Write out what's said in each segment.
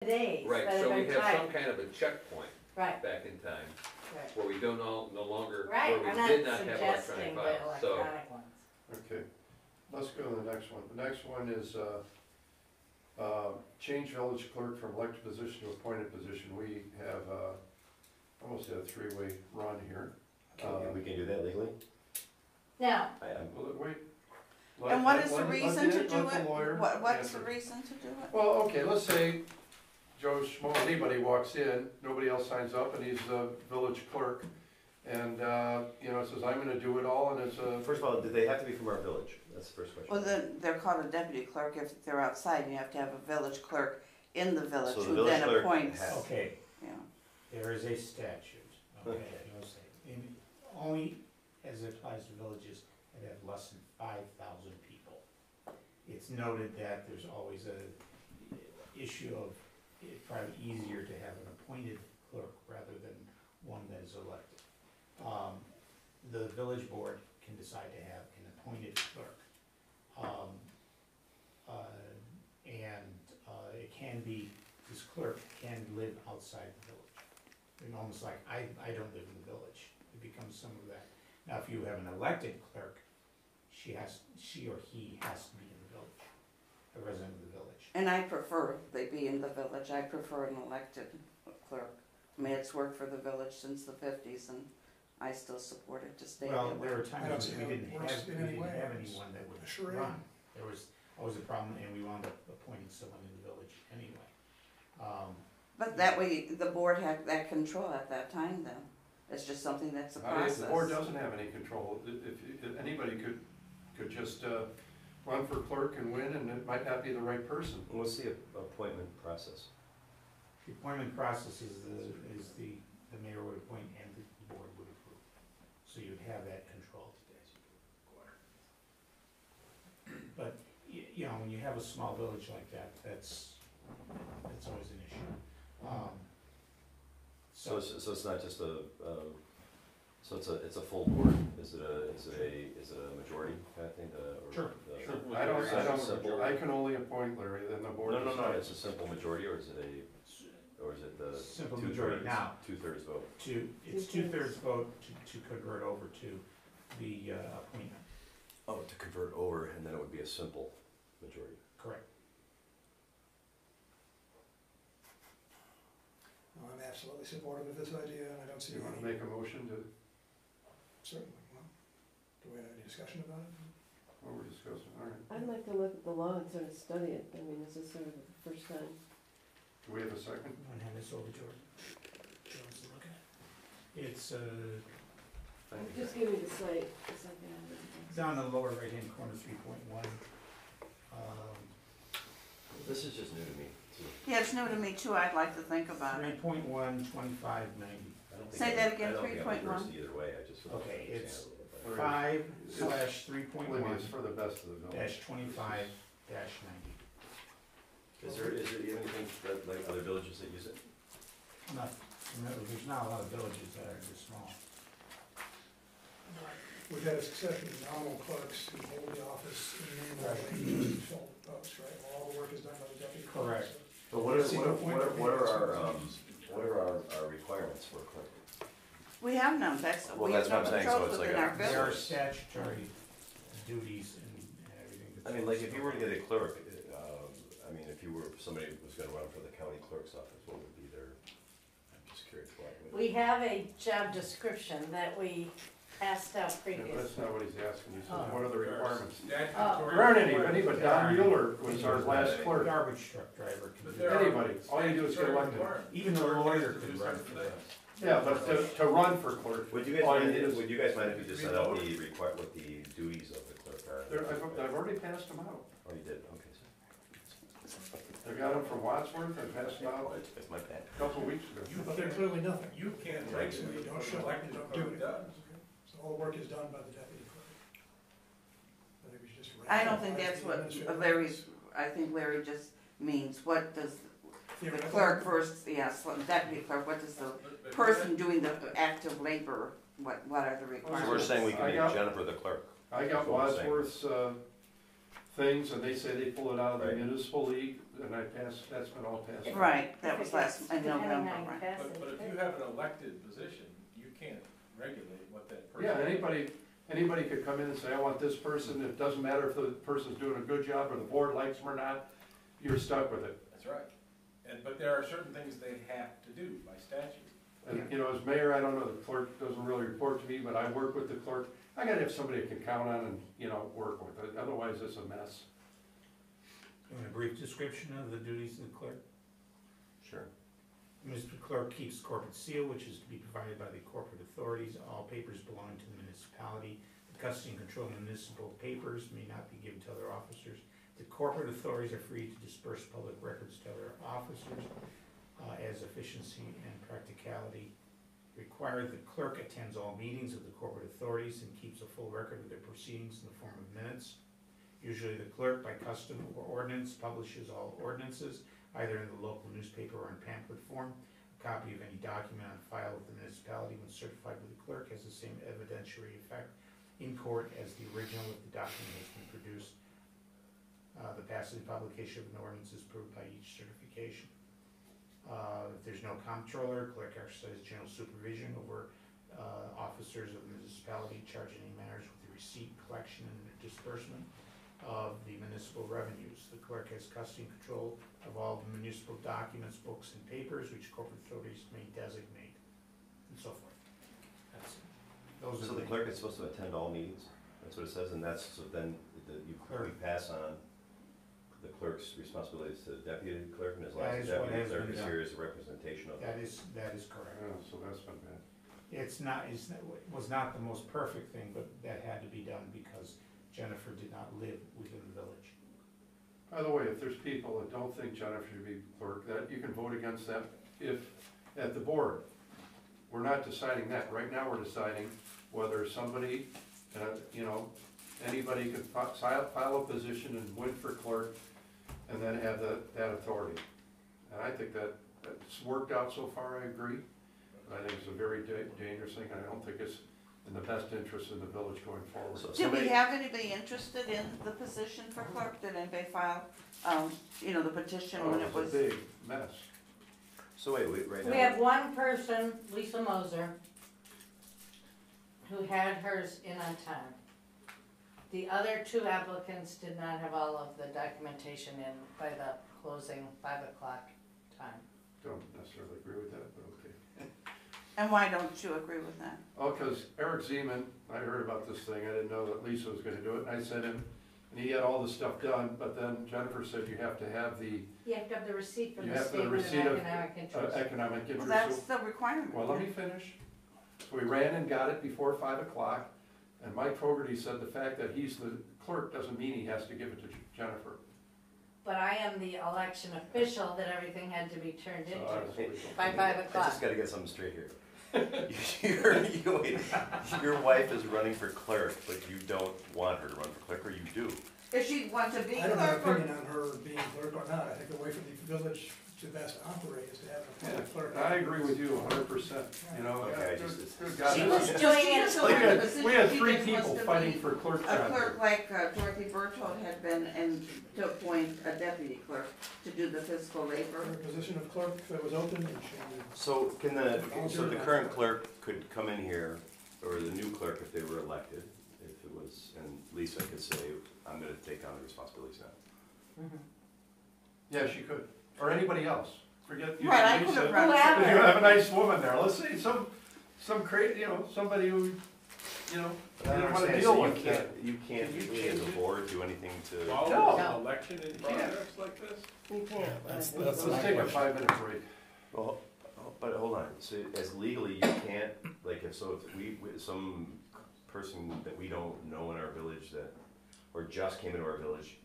days Right, that so have we been have some typed. kind of a checkpoint Right, back in time, right. where we don't no longer, Right, where I'm we not did not have electronic suggesting the files, so. electronic ones. Okay, let's go to the next one. The next one is, change village clerk from elected position to appointed position. We have, almost a three-way run here. We can do that legally? Now, Well, wait. And what is the Let reason to do let the it? lawyer What's the answer. reason to do it? Well, okay, let's say Joe Schmo, anybody walks in, nobody else signs up, and he's the village clerk. And, says, I'm gonna do it all, and it's a, First of all, do they have to be from our village? That's the first question. Well, then they're called a deputy clerk if they're outside, and you have to have a village clerk in the village So the who village then clerk appoints. has- Okay, Yeah. there is a statute, okay, it'll say, only as it applies to villages that have less than 5,000 people. It's noted that there's always a issue of, it's probably easier to have an appointed clerk rather than one that is elected. The village board can decide to have an appointed clerk. It can be, this clerk can live outside the village. And almost like, I don't live in the village, it becomes some of that. Now, if you have an elected clerk, she or he has to be in the village, a resident of the village. And I prefer they be in the village. I prefer an elected clerk. I mean, it's worked for the village since the 50s, and I still support it to stay Well, that way. there were I don't times see when how we it didn't works have, in we any didn't way. have It's anyone that a would charade. run. There was always a problem, and we wound up appointing someone in the village anyway. But that way, the board had that control at that time then. It's just something that's a process. the board doesn't have any control. If anybody could just, run for clerk and win, and it might not be the right person. What's the appointment process? The appointment process is the mayor would appoint and the board would approve. So you'd have that control today. But, when you have a small village like that, that's always an issue. So it's not just so it's a full board? Is it a majority kind of thing? Sure. I can only appoint Larry, then the board. No, it's a simple majority, or is it the Simple majority now. Two-thirds vote? It's two-thirds vote to convert over to the appointment. Oh, to convert over, and then it would be a simple majority. Correct. I'm absolutely supportive of this idea, and I don't see You wanna any, make a motion to, certainly, well, do we have any discussion about it? what we're discussing, all right. I'd like to look at the law and sort of study it. I mean, this is sort of the first time. Do we have a second? I'm gonna hand this over to Jordan. Jordan's looking at it. It's Just give me the site, it's like down in the lower right-hand corner, 3.1. This is just new to me, too. Yeah, it's new to me too. I'd like to think about it. 3.1, 2590. I don't think Say I'm- that again, I don't think I'm 3.1. versed either way, I just. Okay, it's Olivia, 5/3.1 it's for the best of the village. dash 25-90. Is there even anything that, like other villages that use it? There's not a lot of villages that are this small. We've had a succession of nominal clerks who hold the office in the name of the fill the post, right? All the work is done by the deputy clerk. Correct. so- But what See, the point of are being- our requirements for a clerk? We have none. Well, we that's have what no I'm saying, so controls it's like within a- our There are village. statutory duties and everything. I mean, like, if you were to get a clerk, if you were, somebody was gonna run for the county clerk's office, what would be their, I'm just curious why. we have a job description that we passed out Yeah, previously. that's not what he's asking. He says, Oh. what are the requirements? Oh. There aren't any, but Don Mueller was our last A clerk. garbage truck driver can do Anybody, all you do is get elected. that. Even a lawyer could run for that. Yeah, but to run for clerk, Would you guys all mind, you do is, would you guys mind if you just set out what the duties of the clerk are? I've already passed them out. Oh, you did, okay, I got them from Wadsworth, I passed them out it's my bad. a couple of weeks ago. But they're clearly nothing. You can't Right, so you don't show up, you don't do it. Does. So all the work is done by the deputy clerk. I think we should just. I don't think rationalize that's the what administrative Larry's, office. I think Larry just means, what does the Theoretically. clerk first, yes, deputy clerk, what does the person doing the active labor, what are the requirements? So we're saying we can I make got- Jennifer the clerk. I got That's what I'm saying. Wadsworth's, things, and they say they pull it out of the Right. municipal league, and that's been all passed. Right, that If was it gets- in depending November, how you right. pass it, But if too. you have an elected position, you can't regulate what that person. Yeah, anybody could come in and say, I want this person, it doesn't matter if the person's doing a good job or the board likes them or not, you're stuck with it. That's right. But there are certain things they have to do by statute. And, you know, as mayor, I don't know, the clerk doesn't really report to me, but I work with the clerk. I gotta have somebody I can count on and, you know, work with it, otherwise it's a mess. You want a brief description of the duties of the clerk? Sure. Mr. Clerk keeps corporate seal, which is to be provided by the corporate authorities. All papers belonging to the municipality. The custody and control of municipal papers may not be given to other officers. The corporate authorities are free to disperse public records to other officers as efficiency and practicality require. The clerk attends all meetings of the corporate authorities and keeps a full record of their proceedings in the form of minutes. Usually the clerk, by custom or ordinance, publishes all ordinances, either in the local newspaper or in pamphlet form. A copy of any document on file with the municipality, when certified by the clerk, has the same evidentiary effect in court as the original if the document has been produced. The passage and publication of an ordinance is approved by each certification. If there's no comptroller, clerk exercises general supervision over officers of the municipality, charge any matters with the receipt, collection, and disbursement of the municipal revenues. The clerk has custody and control of all the municipal documents, books, and papers which corporate authorities may designate, and so forth. Those So are the clerk is supposed to attend all meetings? That's what it says, and that's, so then we pass on the clerk's responsibilities to the deputy clerk, and as long as the That is what deputy has clerk been is done. here as a representation of. That is correct. So that's been bad. It was not the most perfect thing, but that had to be done because Jennifer did not live within the village. By the way, if there's people that don't think Jennifer should be clerk, that you can vote against them if, at the board. We're not deciding that. Right now, we're deciding whether somebody, you know, anybody could file a position and win for clerk and then have that authority. And I think that's worked out so far, I agree. But I think it's a very dangerous thing, and I don't think it's in the best interest of the village going forward. So Did we have anybody interested in the position for clerk? Did anybody file, the petition when it was? a big mess. So wait, right now. We have one person, Lisa Moser, who had hers in on time. The other two applicants did not have all of the documentation in by the closing 5 o'clock time. Don't necessarily agree with that, but okay. And why don't you agree with that? Oh, because Eric Zeman, I heard about this thing, I didn't know that Lisa was gonna do it, and I sent him, and he had all the stuff done, but then Jennifer said you have to have the You have to have the receipt from You the have the statement of receipt of, economic interest. economic Well, interest. that's the requirement. Well, let me finish. So we ran and got it before 5 o'clock, and Mike Fogarty said the fact that he's the clerk doesn't mean he has to give it to Jennifer. But I am the election official that everything had to be turned So into I was really- by 5 I o'clock. just gotta get something straight here. Your wife is running for clerk, but you don't want her to run for clerk, or you do? If she wants to be I don't have an clerk, opinion on her being clerk or not. I think the way for the village to best operate is to have a Yeah, public clerk. I agree with you 100%, you know. Okay, I good- just- good God. She was She doing it doesn't We want a had, position, we had she 3 just wants people to fighting be for clerk a job. clerk like Dorothy Berthold had been, and to appoint a deputy clerk to do the physical labor. Her position of clerk that was open and she. So so the current clerk could come in here, or the new clerk if they were elected, if it was, and Lisa could say, I'm gonna take on the responsibilities now. Mhm. Yeah, she could, or anybody else. Forget you. Right, I you could said- have run. Whoever. If you have a nice woman there, let's say some crazy, somebody who, you know, But I didn't don't wanna understand, deal so with that. you can't, Can you we as a change it? board do anything to, Follow No. an election in progress like this? You can't. That's Let's my take a question. 5-minute break. well, but hold on, so as legally, you can't, like, if some person that we don't know in our village that, or just came into our village,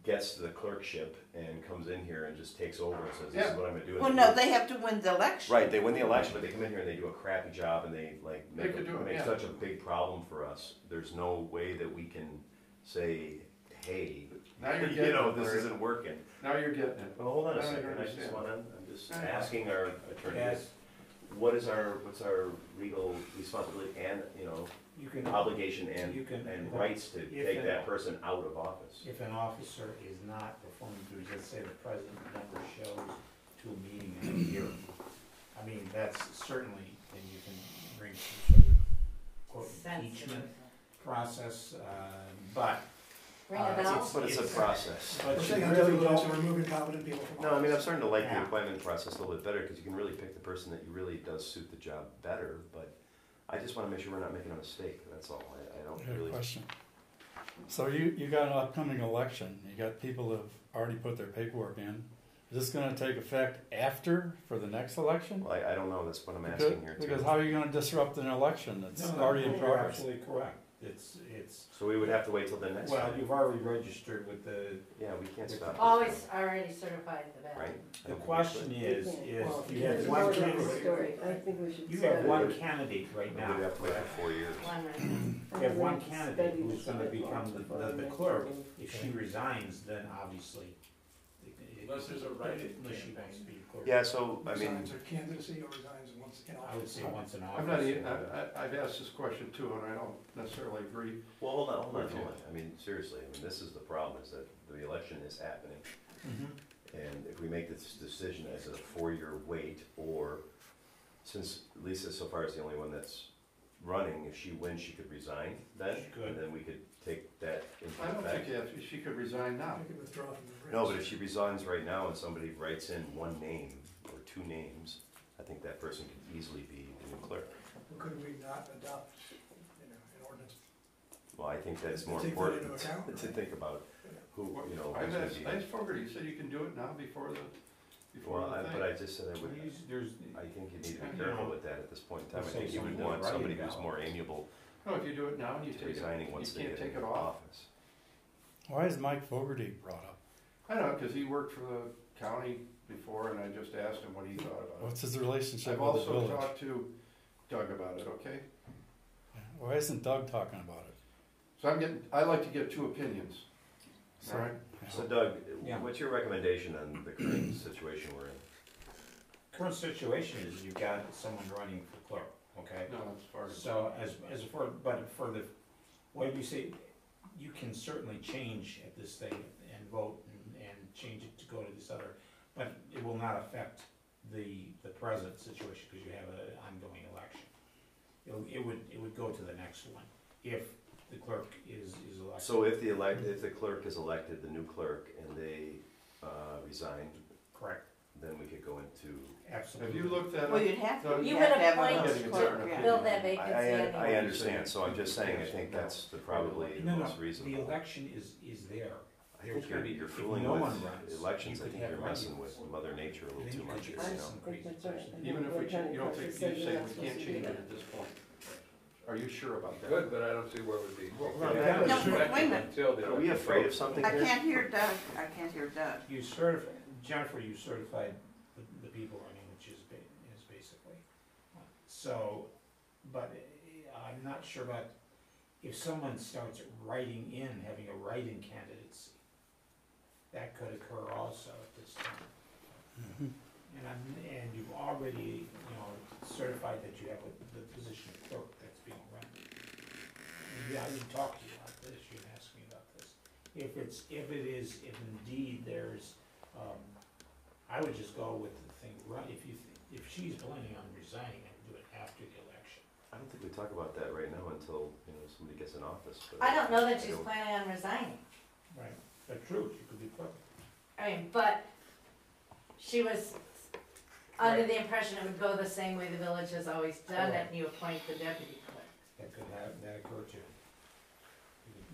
gets the clerkship and comes in here and just takes over and says, this is Yeah. what I'm gonna do. Well, no, they have to win the election. Right, they win the election, but they come in here and they do a crappy job and they like They make, could do it, make yeah. such a big problem for us. There's no way that we can say, hey, Now you're you getting know, it, this Larry. isn't working. Now you're getting it. Well, hold on a I second, I understand. just wanna, I'm just Yeah. asking our attorney, Yes, what's our legal responsibility and, You can. obligation You can- and rights to if take an- that person out of office. If an officer is not performing duties, let's say the president never shows to a meeting in a year, I mean, that's certainly, then you can bring some sort of quote impeachment process, but. Bring it out. But it's a process. We're But you saying on really different levels, don't, so removing competent people from No, I mean, I'm office. starting to like the Yeah. appointment process a little bit better, because you can really pick the person that you really does suit the job better, but I just wanna make sure we're not making a mistake, that's all, I don't Good really. question. So you got an upcoming election, you got people that have already put their paperwork in. Is this gonna take effect after, for the next election? Well, I don't know, that's what I'm Because, asking here too. because how are you gonna disrupt an election that's no, already in you're progress? absolutely correct. It's, So we would have to wait till the next well, one? you've already registered with the, Yeah, we can't stop. this Always now, already certified the ballot. Right? I the don't think we question should. is, Well, you have there's one more to the candidate, story. I think we should. you have study one it. candidate right We now. would have to wait correct? for 4 years. One right now. I You have think one we should candidate study who's this gonna a bit become more before the next clerk. meeting. If she resigns, then obviously. Unless there's a write-in Unless she campaign. wants to be clerk. Yeah, so, I mean, Resigns her candidacy or resigns once in office. I would say once in office. I'm not, I've asked this question too, and I don't necessarily agree. well, hold on, With you. I mean, seriously, I mean, this is the problem, is that the election is happening. Mhm. And if we make this decision as a 4-year wait, or since Lisa so far is the only one that's running, if she wins, she could resign then? She could. And then we could take that into I don't think effect? you have to, she could resign now. You could withdraw from the race. No, but if she resigns right now and somebody writes in one name or 2 names, I think that person could easily be the new clerk. Could we not adopt, an ordinance? Well, I think that's To more take that important into account? to think about who, you know, I who's gonna asked, be. I asked Fogarty, he said you can do it now before the Well, thing. but I just said I would, There's, I think you need to You be know, careful with that at this point in time. I let's say think you would someone want does somebody write it who's down. more amiable No, if you do it now and you to take it, resigning you once they can't get take into it off. office. Why is Mike Fogarty brought up? I don't know, cause he worked for the county before and I just asked him what he thought about it. What's his relationship I've with the also village? talked to Doug about it, okay? Why isn't Doug talking about it? So I like to get 2 opinions, So- alright? So Doug, Yeah. what's your recommendation on the current situation we're in? current situation is you've got someone running for clerk, okay? No, that's far. So but for the, way we say, you can certainly change at this thing and vote and change it to go to this other, but it will not affect the present situation, because you have an ongoing election. It would go to the next one, if the clerk is elected. So if the clerk is elected, the new clerk, and they resign, Correct, then we could go into. absolutely. Have you looked that up? Well, you'd have to, Doug? You you'd would have to have appoint another to clerk, yeah. fill that vacancy I anyway. understand, so I'm just saying, I think that's probably the No, most the reasonable. election is there. I think you're If fooling no with one runs, elections, you I could think have you're messing with write-ins. Mother Nature a little Then too you could much, just you have know? some crazy That's right. person. Even if we, you don't think, you Said say you're not we supposed can't to do change it that. at this point. Are you sure about that? Good, but I don't see where it would be. that No, was- wait a minute. Until the Are we afraid of something I here? can't hear Doug, I can't hear Doug. You certify, Jennifer, you certified the people running, which is basically. So, but I'm not sure about, if someone starts writing in, having a write-in candidacy, that could occur also at this time. And you've already, certified that you have the position of clerk that's being run. Yeah, I didn't talk to you about this, you didn't ask me about this. If indeed there's, I would just go with the thing, right, if she's planning on resigning, I would do it after the election. I don't think we talk about that right now until, somebody gets in office. but I don't know that I she's don't- planning on resigning. Right. But true, she could be clerk. I mean, but she was under the impression it would go the same way the village has always done it, and you appoint the deputy clerk. That could have, that occur too.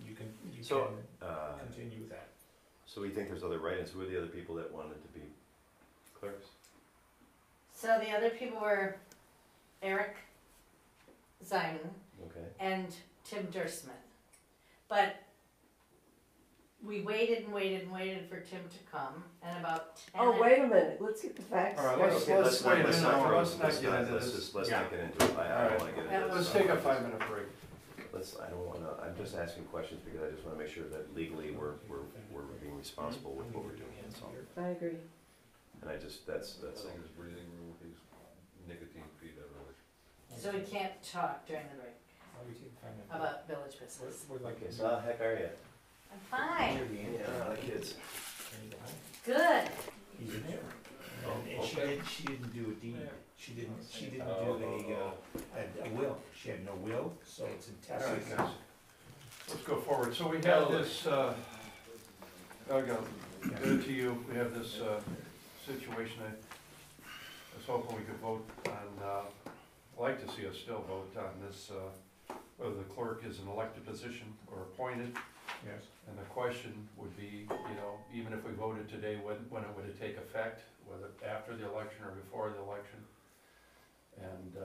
You can So, uh, continue with that. so we think there's other write-ins, who are the other people that wanted to be clerks? So the other people were Eric Ziman Okay, and Tim Dursmith. But we waited and waited and waited for Tim to come, and about 10. Oh, wait a minute, let's get the facts All right, straight. let's- okay, let's not, wait, let's no, not, let's not let's get not, into let's this. just, let's Yeah. not get into it, I don't wanna get into this. Let's take a 5-minute break. I don't wanna, I'm just asking questions because I just wanna make sure that legally we're being responsible with what we're doing, that's all. I agree. And I just, that's I all. think his breathing room with these nicotine feet everywhere. So we can't talk during the break. we can find out. about village business. We're like, Okay, so how the heck are you? I'm fine, Yeah, the kids. good. He's in there. And she Okay. didn't do a deed. She didn't do a will. She had no will, so it's in All right, testament. guys, let's go forward. So we have this, I'll go, give it to you, we have this, situation. I was hoping we could vote on, I'd like to see us still vote on this, whether the clerk is an elected position or appointed. Yes. And the question would be, even if we voted today, when it would take effect, whether after the election or before the election? And,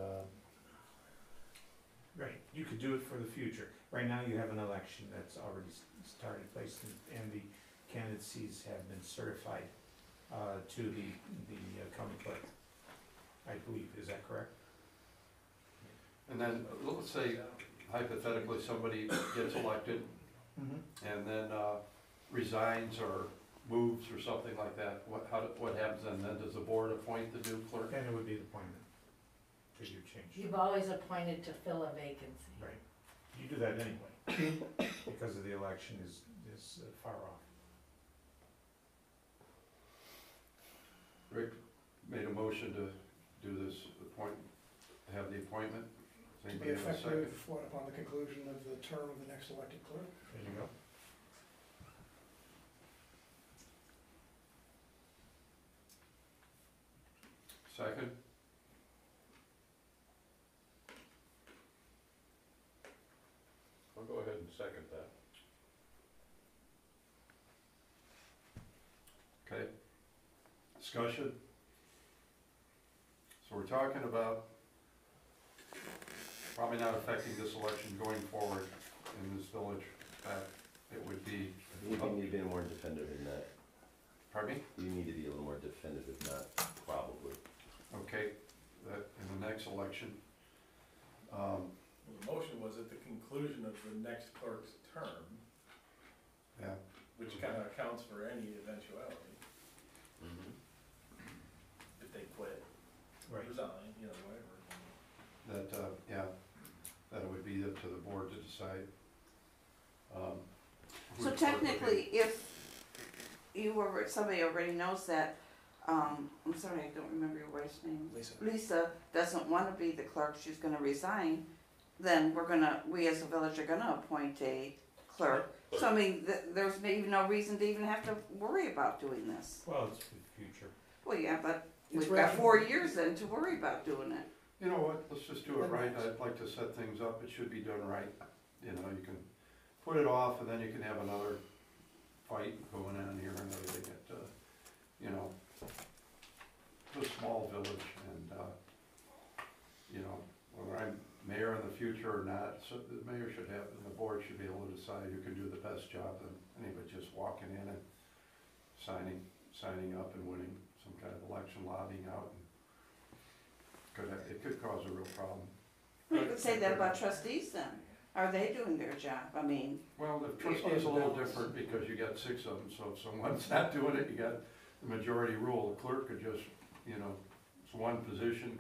Right, you could do it for the future. Right now, you have an election that's already started place, and the candidacies have been certified to the county clerk, I believe. Is that correct? and then, let's say hypothetically, somebody gets elected and then resigns or moves or something like that, what happens then? Then does the board appoint the new clerk? Then it would be the appointment, because you changed. You've always appointed to fill a vacancy. Right, you do that anyway, because of the election is far off. Rick made a motion to do this have the appointment. To Does be anybody have a second? effective, upon the conclusion of the term of the next elected clerk? There you go. Second? I'll go ahead and second that. Okay. Discussion? So we're talking about probably not affecting this election going forward in this village. It would be, You need to be more definitive than that. pardon me? You need to be a little more definitive, not probably. Okay, that in the next election. The motion was at the conclusion of the next clerk's term, Yeah, which kind of accounts for any eventuality, if they quit, Right. resign, whatever. that it would be up to the board to decide. who So the clerk would be. technically, if somebody already knows that, I'm sorry, I don't remember your wife's name. Lisa doesn't wanna be the clerk, she's gonna resign, then we as a village are gonna appoint a clerk. So I mean, there's maybe no reason to even have to worry about doing this. Well, it's for the future. Well, yeah, but It's we've got rational. 4 years then to worry about doing it. You know what, let's just do it right. I'd like to set things up, it should be done right. You can put it off and then you can have another fight going on here and everything at, it's a small village and, whether I'm mayor in the future or not, so the mayor should have, and the board should be able to decide who can do the best job than anybody just walking in and signing up and winning some kind of election, lobbying out. It could cause a real problem. You could say that about trustees then. Are they doing their job? I mean, Well, the trustee's a little different because you got 6 of them, so if someone's not doing it, you got the majority rule. The clerk could just, it's one position,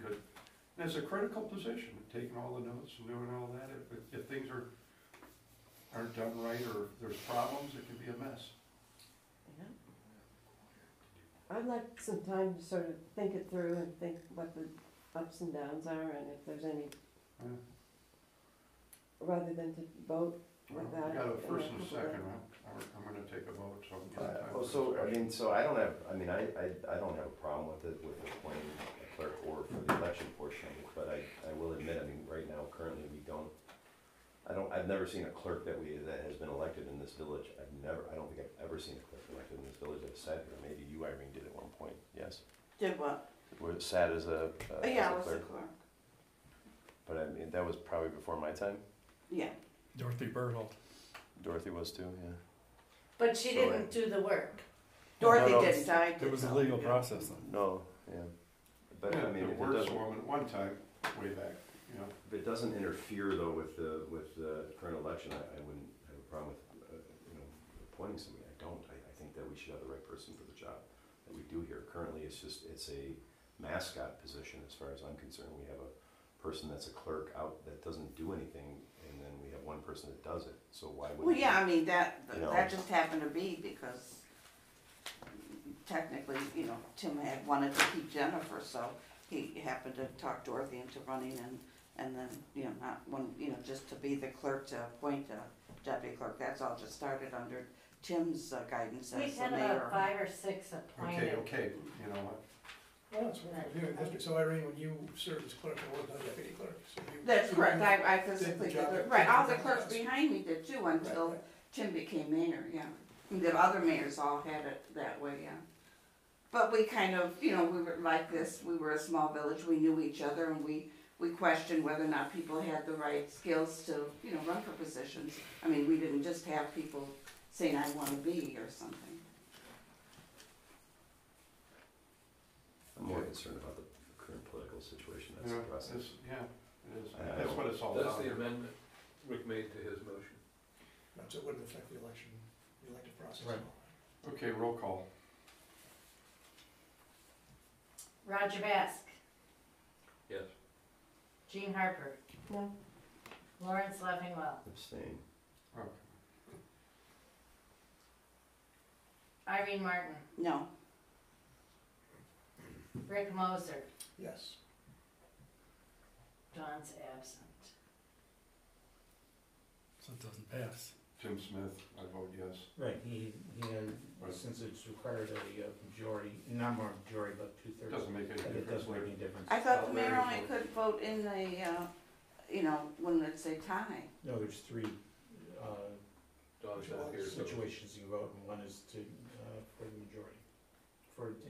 and it's a critical position, taking all the notes and doing all that. If things aren't done right or there's problems, it can be a mess. I'd like some time to sort of think it through and think what the ups and downs are and if there's any, Yeah. rather than to vote Well, with that. we got a first and a second, I'm gonna take a vote, so. we got time Well, for discussion. so I don't have, I don't have a problem with it, with appointing a clerk or for the election portion of it, but I will admit, right now, currently, I've never seen a clerk that has been elected in this village. I don't think I've ever seen a clerk elected in this village that sat here. Maybe you, Irene, did at one point, yes? did what? Where it sat as a Yeah, I was the clerk. clerk. But that was probably before my time. Yeah. Dorothy Berthold. Dorothy was too, yeah. But she didn't do the work. Dorothy no, didn't, I did. It was a though. legal process then. No, yeah. But Yeah, I mean, there if were it doesn't, some women at one time, way back, if it doesn't interfere though with the current election, I wouldn't have a problem with, appointing somebody. I don't. I think that we should have the right person for the job that we do here. Currently, it's a mascot position as far as I'm concerned. We have a person that's a clerk out that doesn't do anything, and then we have one person that does it, so why would? Well, yeah, I mean, that You just happened to be because technically, Tim had wanted to keep Jennifer, so he happened to talk Dorothy into running and then, not one, just to be the clerk to appoint a deputy clerk. That's all just started under Tim's guidance We've as the had mayor. about 5 or 6 appointed. Okay, you know what? Well, it's one reviewing history, so Irene, when you served as clerk, I wasn't a deputy clerk, so you. That's correct, I physically Did the did job it, that right, Tim all the did clerks us. behind me did too until Right. Tim became mayor, yeah. And the other mayors all had it that way, yeah. But we kind of, we were like this, we were a small village, we knew each other, and we questioned whether or not people had the right skills to, run for positions. I mean, we didn't just have people saying, I wanna be, or something. I'm more concerned about the current political situation that's Yeah, pressing. yeah, it is. I That's don't- what it's all about. That's the amendment Rick made to his motion. No, so it wouldn't affect the election, the elective process. Right. Okay, roll call. Roger Basque, Yes. Jean Harper, No, Lawrence Leffingwell, Abstain. Okay. Irene Martin, No, Rick Moser, Yes. Dawn's absent. So it doesn't pass. Tim Smith, I vote yes. Right, he had, since it's required a majority, not more majority, but It 2/3. doesn't make any It difference. doesn't make any difference. I thought the Larry mayor only voted. could vote in the, when it's a tie. No, there's 3, Don's not here, so. situations you vote, and one is to, for the majority.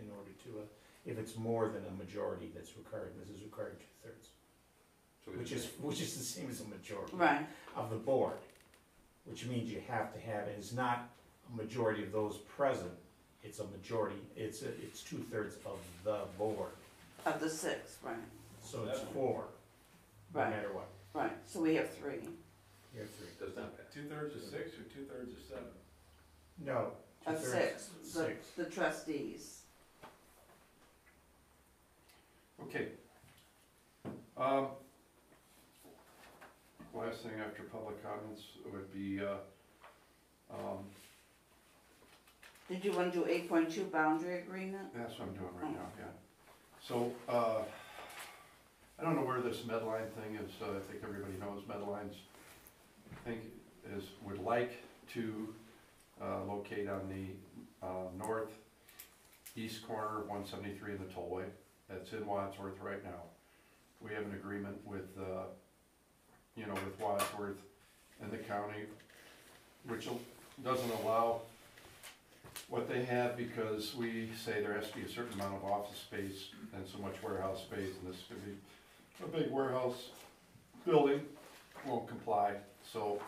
In order to, if it's more than a majority that's required, this is required 2/3, So we which is the same as a majority. Right. Of the board, which means you have to have, it. It's not a majority of those present, it's a majority, it's 2/3 of the board, Of the 6, right, so it's 4, no Right. matter what, right, so we have 3. you have 3. Does not pass. 2/3 of 6 or 2/3 of 7? No. Of 2/3, 6, 6. the trustees. Okay. Last thing after public comments would be, Did you want to do 8.2 boundary agreement? that's what I'm doing right now, yeah. So, I don't know where this Medline thing is, I think everybody knows Medline's, would like to, locate on the, northeast corner of 173 in the tollway. That's in Wadsworth right now. We have an agreement with, with Wadsworth and the county, which doesn't allow what they have because we say there has to be a certain amount of office space and so much warehouse space, and this could be a big warehouse building, won't comply. So,